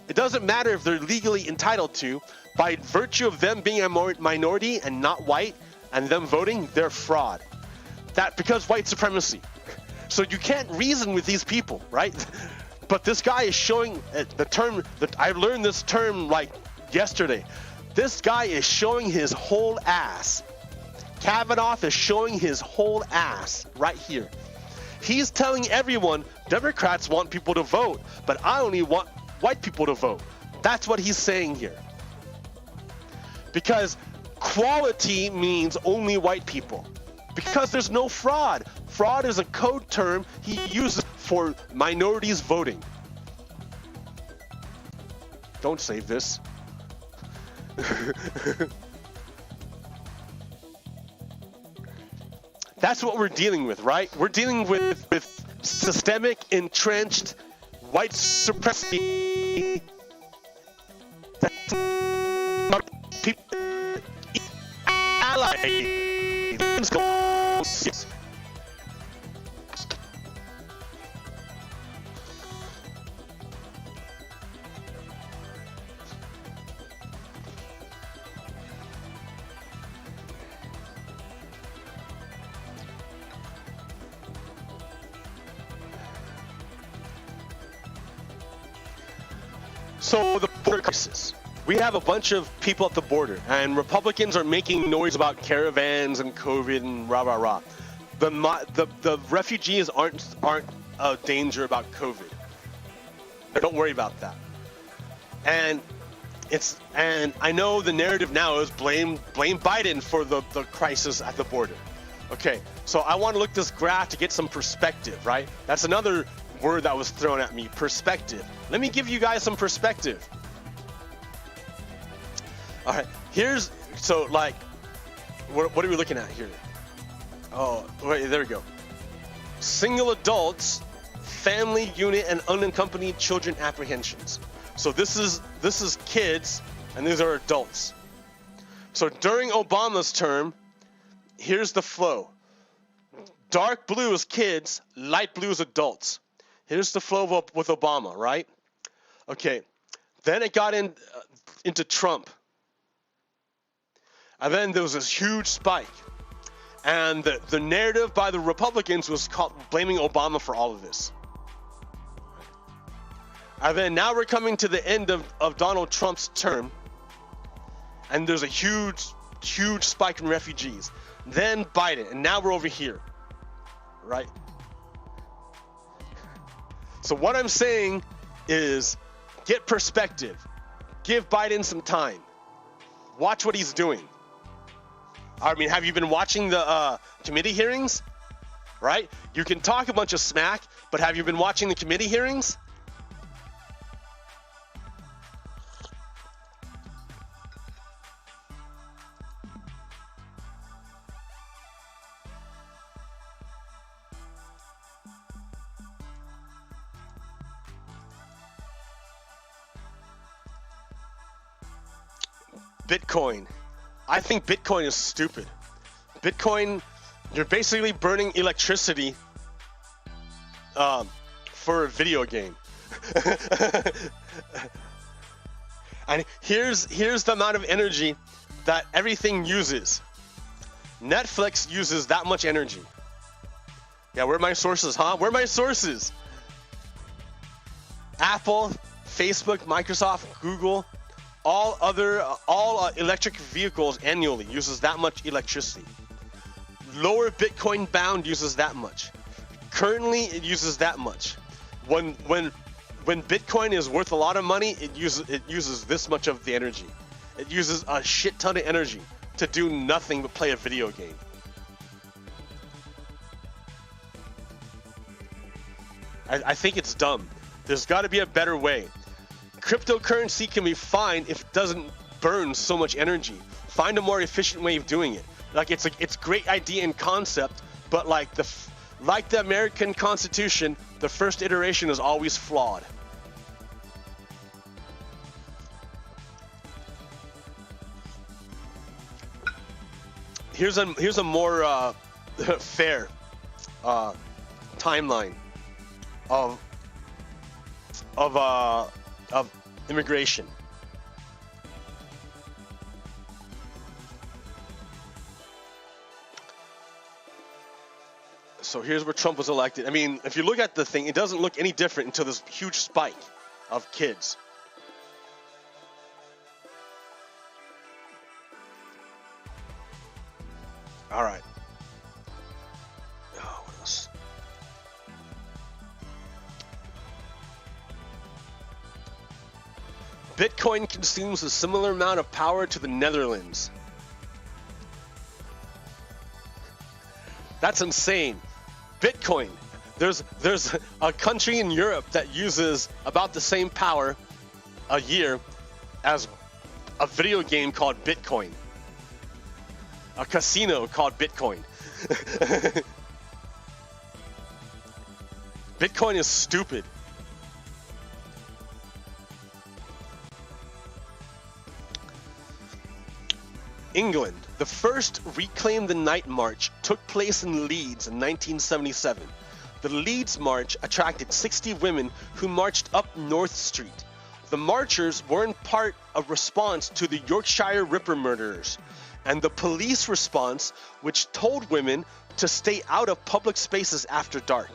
It doesn't matter if they're legally entitled to. By virtue of them being a minority and not white, and them voting, they're fraud. Because white supremacy. So you can't reason with these people, right? But this guy is showing the term that I learned this term like yesterday. This guy is showing his whole ass. Kavanaugh is showing his whole ass right here. He's telling everyone, Democrats want people to vote, but I only want white people to vote. That's what he's saying here. Because quality means only white people. Because there's no fraud. Fraud is a code term he uses for minorities voting. Don't save this. That's what we're dealing with, right? We're dealing with systemic, entrenched white supremacy. People allies. So the border crisis. We have a bunch of people at the border, and Republicans are making noise about caravans and COVID and rah rah rah. The refugees aren't a danger about COVID. Don't worry about that. And I know the narrative now is blame Biden for the crisis at the border. Okay, so I want to look this graph to get some perspective, right? That's another word that was thrown at me, perspective. Let me give you guys some perspective. All right, so like, what are we looking at here? Oh, wait, there we go. Single adults, family unit, and unaccompanied children apprehensions. So this is kids, and these are adults. So during Obama's term, here's the flow. Dark blue is kids, light blue is adults. Here's the flow with Obama, right? Okay, then it got into Trump. And then there was this huge spike. And the narrative by the Republicans was blaming Obama for all of this. And then now we're coming to the end of Donald Trump's term. And there's a huge spike in refugees. Then Biden, and now we're over here, right? So what I'm saying is get perspective. Give Biden some time. Watch what he's doing. I mean, have you been watching the committee hearings? Right? You can talk a bunch of smack, but have you been watching the committee hearings? Bitcoin. I think Bitcoin is stupid. Bitcoin, you're basically burning electricity for a video game. And here's the amount of energy that everything uses. Netflix uses that much energy. Yeah, where are my sources, huh? Where are my sources? Apple, Facebook, Microsoft, Google, all electric vehicles annually uses that much electricity. Lower Bitcoin bound uses that much. Currently, it uses that much. When Bitcoin is worth a lot of money, it uses this much of the energy. It uses a shit ton of energy to do nothing but play a video game. I think it's dumb. There's got to be a better way. Cryptocurrency can be fine if it doesn't burn so much energy. Find a more efficient way of doing it. Like it's a great idea and concept, but like the American Constitution, the first iteration is always flawed. Here's a more fair timeline of immigration. So here's where Trump was elected. I mean, if you look at the thing, it doesn't look any different until this huge spike of kids. All right. Oh, what else? Bitcoin consumes a similar amount of power to the Netherlands. That's insane. Bitcoin. There's a country in Europe that uses about the same power a year as a video game called Bitcoin. A casino called Bitcoin. Bitcoin is stupid. England. The first Reclaim the Night March took place in Leeds in 1977. The Leeds March attracted 60 women who marched up North Street. The marchers were in part a response to the Yorkshire Ripper murderers, and the police response, which told women to stay out of public spaces after dark.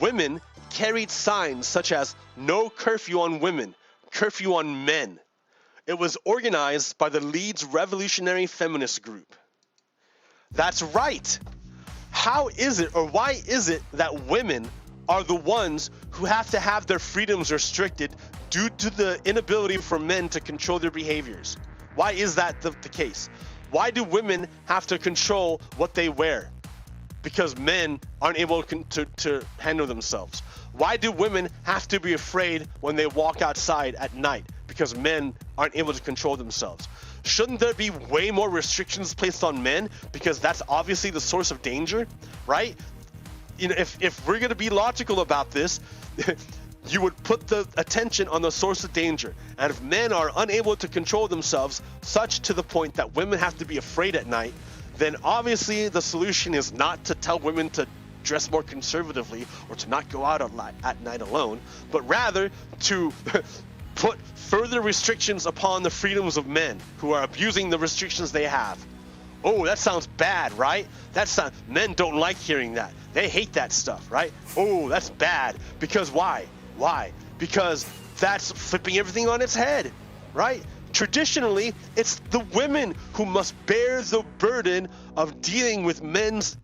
Women carried signs such as "No curfew on women, curfew on men." It was organized by the Leeds Revolutionary Feminist Group. That's right. How is it, or why is it, that women are the ones who have to have their freedoms restricted due to the inability for men to control their behaviors? Why is that the case? Why do women have to control what they wear? Because men aren't able to handle themselves. Why do women have to be afraid when they walk outside at night? Because men aren't able to control themselves. Shouldn't there be way more restrictions placed on men? Because that's obviously the source of danger, right? You know, if we're going to be logical about this, you would put the attention on the source of danger. And if men are unable to control themselves, such to the point that women have to be afraid at night, then obviously the solution is not to tell women to dress more conservatively or to not go out at night alone, but rather to put further restrictions upon the freedoms of men who are abusing the restrictions they have. Oh, that sounds bad, right? Men don't like hearing that. They hate that stuff, right? Oh, that's bad. Because why? Why? Because that's flipping everything on its head, right? Traditionally, it's the women who must bear the burden of dealing with men's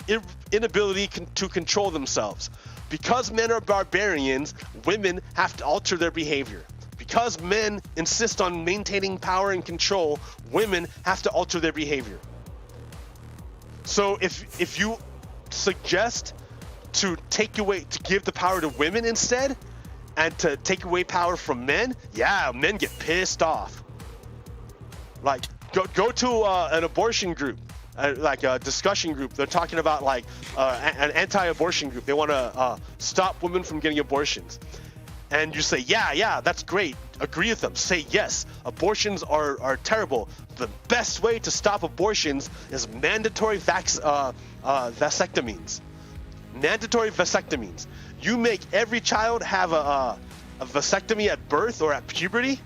inability to control themselves. Because men are barbarians, women have to alter their behavior. Because men insist on maintaining power and control, women have to alter their behavior. So if you suggest to give the power to women instead, and to take away power from men, yeah, men get pissed off. Like, go to an abortion group, like a discussion group. They're talking about like an anti-abortion group. They want to stop women from getting abortions. And you say, yeah, that's great. Agree with them. Say, yes, abortions are terrible. The best way to stop abortions is mandatory vasectomies. Mandatory vasectomies. You make every child have a vasectomy at birth or at puberty,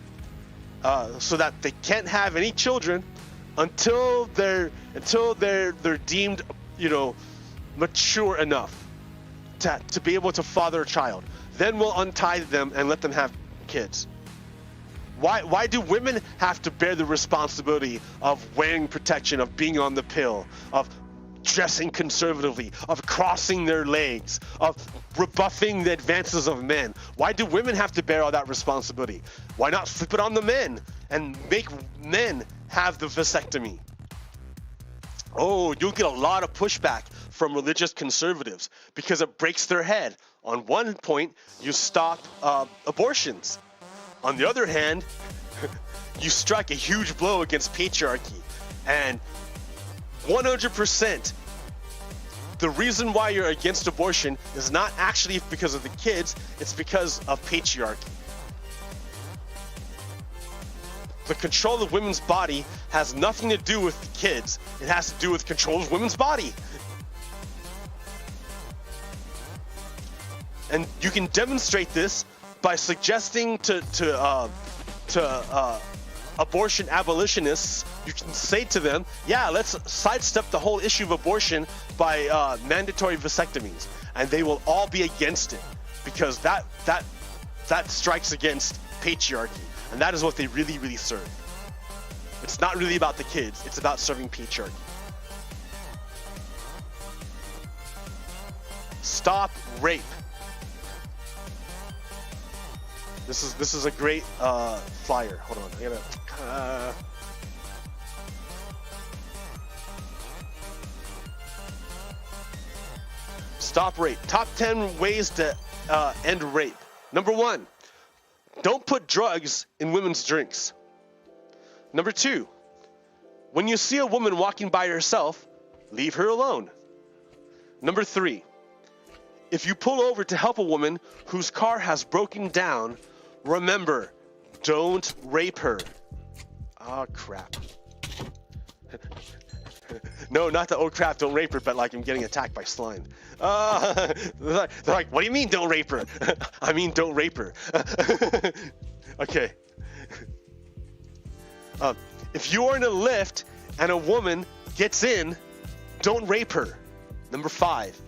so that they can't have any children until they're deemed, mature enough to be able to father a child. Then we'll untie them and let them have kids. Why do women have to bear the responsibility of wearing protection, of being on the pill, of dressing conservatively, of crossing their legs, of rebuffing the advances of men? Why do women have to bear all that responsibility? Why not flip it on the men and make men have the vasectomy? Oh, you'll get a lot of pushback from religious conservatives because it breaks their head. On one point, you stop abortions. On the other hand, you strike a huge blow against patriarchy. And 100%, the reason why you're against abortion is not actually because of the kids, it's because of patriarchy. The control of women's body has nothing to do with the kids. It has to do with control of women's body. And you can demonstrate this by suggesting to abortion abolitionists, you can say to them, yeah, let's sidestep the whole issue of abortion by mandatory vasectomies, and they will all be against it because that strikes against patriarchy, and that is what they really, really serve. It's not really about the kids, it's about serving patriarchy. Stop rape. This is a great flyer. Hold on, I gotta. Stop rape. Top 10 ways to end rape. Number 1, don't put drugs in women's drinks. Number 2, when you see a woman walking by herself, leave her alone. Number 3, if you pull over to help a woman whose car has broken down, remember, don't rape her. Oh, crap. No, not the oh crap, don't rape her, but like I'm getting attacked by slime. They're like, what do you mean don't rape her? I mean don't rape her. Okay. If you are in a lift and a woman gets in, don't rape her. Number 5,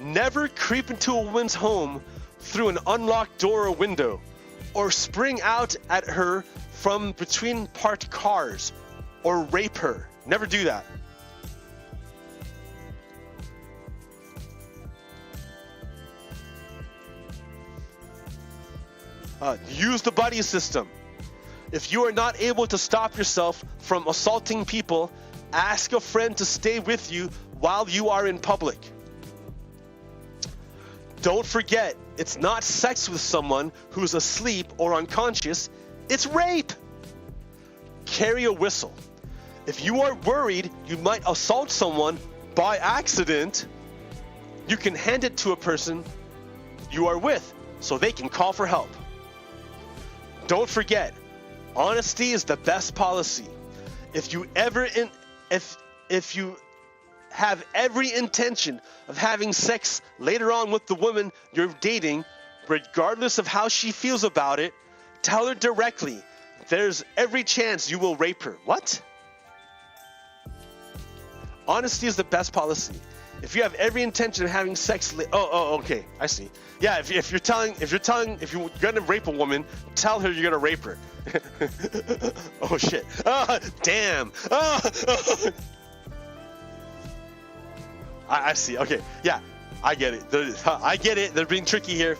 never creep into a woman's home through an unlocked door or window, or spring out at her from between parked cars, or rape her. Never do that. Use the buddy system. If you are not able to stop yourself from assaulting people, ask a friend to stay with you while you are in public. Don't forget, it's not sex with someone who's asleep or unconscious, it's rape. Carry a whistle. If you are worried you might assault someone by accident, you can hand it to a person you are with so they can call for help. Don't forget, honesty is the best policy. If you have every intention of having sex later on with the woman you're dating, regardless of how she feels about it, tell her directly. There's every chance you will rape her. What? Honesty is the best policy. If you have every intention of having sex, okay, I see. Yeah, if you're gonna rape a woman, tell her you're gonna rape her. Oh shit! Oh damn! Oh. I see. Okay, yeah, I get it. I get it. They're being tricky here.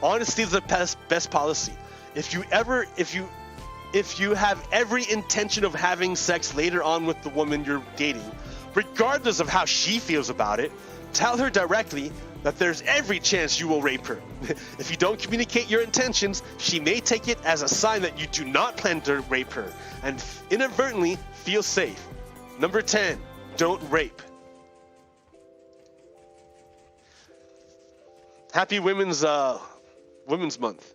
Honesty is the best policy. If you have every intention of having sex later on with the woman you're dating, regardless of how she feels about it, tell her directly that there's every chance you will rape her. If you don't communicate your intentions, she may take it as a sign that you do not plan to rape her and inadvertently feel safe. Number 10, don't rape. Happy Women's Month.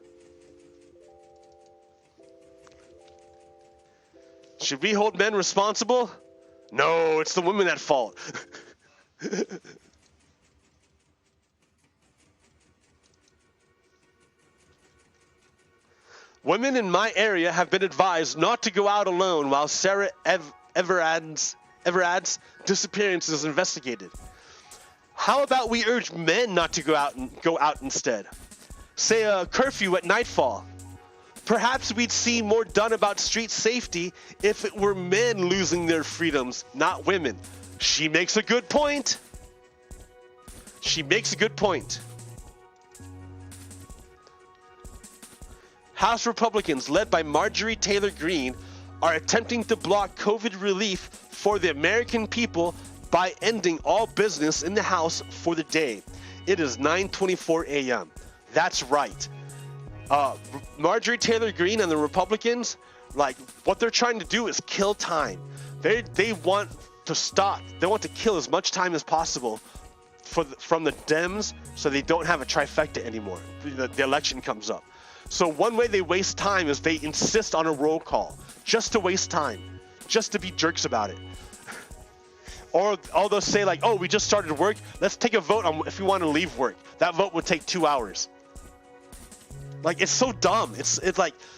Should we hold men responsible? No, it's the women at fault. Women in my area have been advised not to go out alone while Sarah Everard's disappearance is investigated. How about we urge men not to go out instead? Say a curfew at nightfall. Perhaps we'd see more done about street safety if it were men losing their freedoms, not women. She makes a good point. House Republicans, led by Marjorie Taylor Greene, are attempting to block COVID relief for the American people by ending all business in the House for the day. It is 9:24 a.m. That's right. Marjorie Taylor Greene and the Republicans, what they're trying to do is kill time. They want to stop. They want to kill as much time as possible from the Dems, so they don't have a trifecta anymore. The election comes up. So one way they waste time is they insist on a roll call, just to waste time, just to be jerks about it. Or they'll say oh, we just started work. Let's take a vote on if we want to leave work. That vote would take 2 hours. It's so dumb.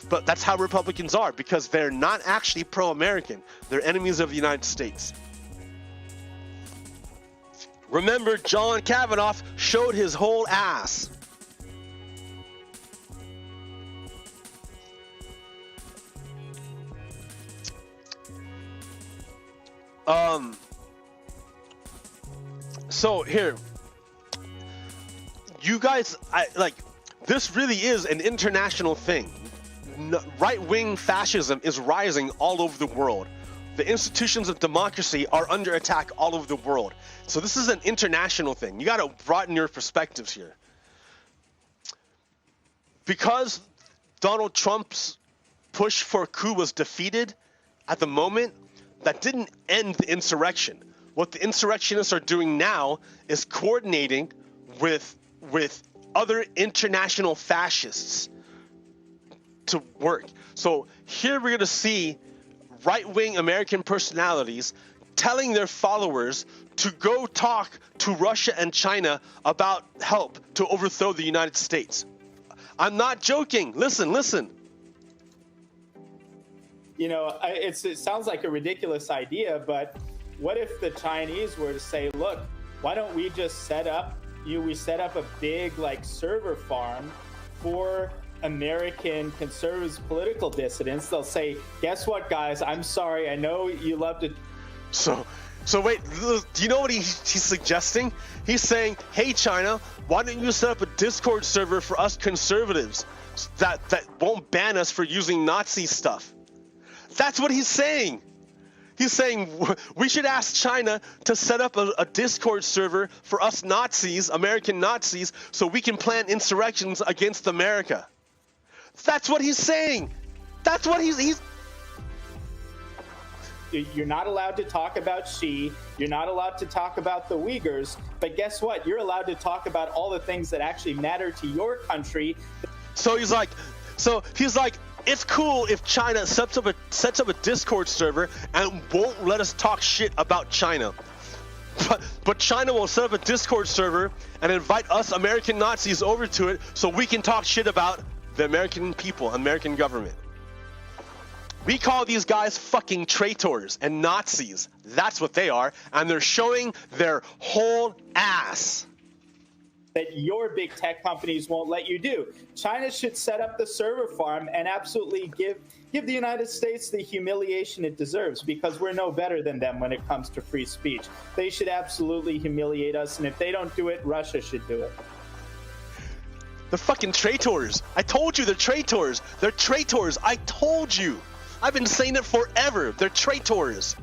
But that's how Republicans are, because they're not actually pro-American. They're enemies of the United States. Remember, John Kavanaugh showed his whole ass. So here, you guys, this really is an international thing. Right-wing fascism is rising all over the world. The institutions of democracy are under attack all over the world. So this is an international thing. You got to broaden your perspectives here. Because Donald Trump's push for a coup was defeated at the moment, that didn't end the insurrection. What the insurrectionists are doing now is coordinating with other international fascists to work. So here we're going to see right-wing American personalities telling their followers to go talk to Russia and China about help to overthrow the United States. I'm not joking. Listen. It sounds like a ridiculous idea, but what if the Chinese were to say, look, why don't we just set up a big server farm for American conservatives, political dissidents? They'll say, guess what, guys? I'm sorry. I know you love to. So wait, do you know what he's suggesting? He's saying, hey, China, why don't you set up a Discord server for us conservatives that won't ban us for using Nazi stuff? That's what he's saying. He's saying we should ask China to set up a Discord server for us Nazis, American Nazis, so we can plan insurrections against America. That's what he's saying. That's what he's. You're not allowed to talk about Xi. You're not allowed to talk about the Uyghurs. But guess what? You're allowed to talk about all the things that actually matter to your country. So he's like, it's cool if China sets up a Discord server and won't let us talk shit about China. But China will set up a Discord server and invite us American Nazis over to it so we can talk shit about the American people, American government. We call these guys fucking traitors and Nazis. That's what they are, and they're showing their whole ass. That your big tech companies won't let you do. China should set up the server farm and absolutely give the United States the humiliation it deserves, because we're no better than them when it comes to free speech. They should absolutely humiliate us, and if they don't do it, Russia should do it. They're fucking traitors. I told you they're traitors. They're traitors. I told you. I've been saying it forever. They're traitors.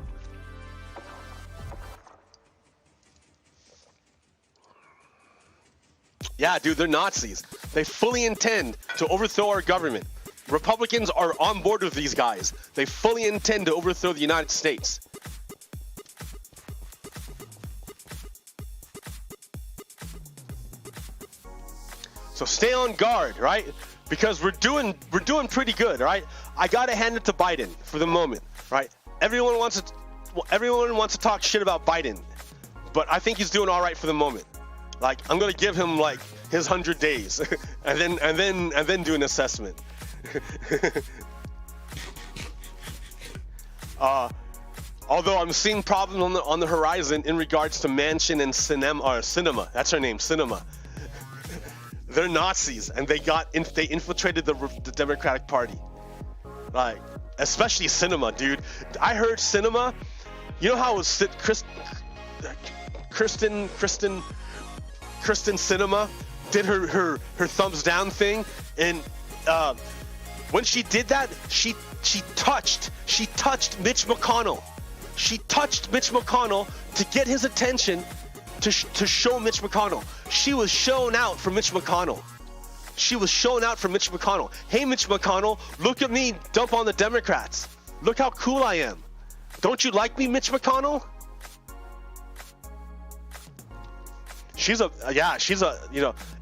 Yeah, dude, they're Nazis. They fully intend to overthrow our government. Republicans are on board with these guys. They fully intend to overthrow the United States. So stay on guard, right? Because we're doing pretty good, right? I gotta hand it to Biden for the moment, right? Everyone wants to talk shit about Biden, but I think he's doing all right for the moment. Like, I'm gonna give him like his 100 days, and then do an assessment. Although I'm seeing problems on the horizon in regards to Manchin and Cinema. That's her name, Cinema. They're Nazis, and they infiltrated the Democratic Party. Like, especially Cinema, dude. I heard Cinema. You know how it was Kristen Cinema did her thumbs down thing, and when she did that, she touched Mitch McConnell. She touched Mitch McConnell to get his attention, to show Mitch McConnell. She was shown out for Mitch McConnell. Hey, Mitch McConnell, look at me dump on the Democrats. Look how cool I am. Don't you like me, Mitch McConnell? She's a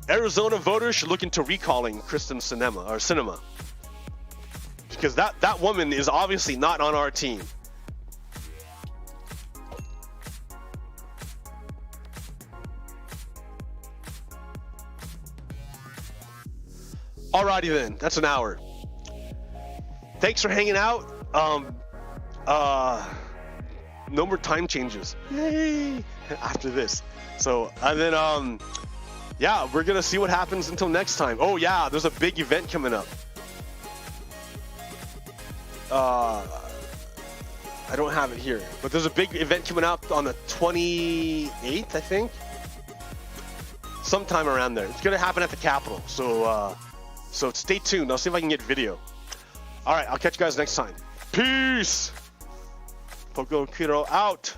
Arizona voters should look into recalling Kristen Cinema. Because that woman is obviously not on our team. Alrighty then, that's an hour. Thanks for hanging out. No more time changes. Yay! After this. So, and then, yeah, we're gonna see what happens until next time. Oh yeah, there's a big event coming up. I don't have it here, but there's a big event coming up on the 28th, I think. Sometime around there. It's gonna happen at the Capitol. So stay tuned. I'll see if I can get video. All right, I'll catch you guys next time. Peace. Poco Kiro out.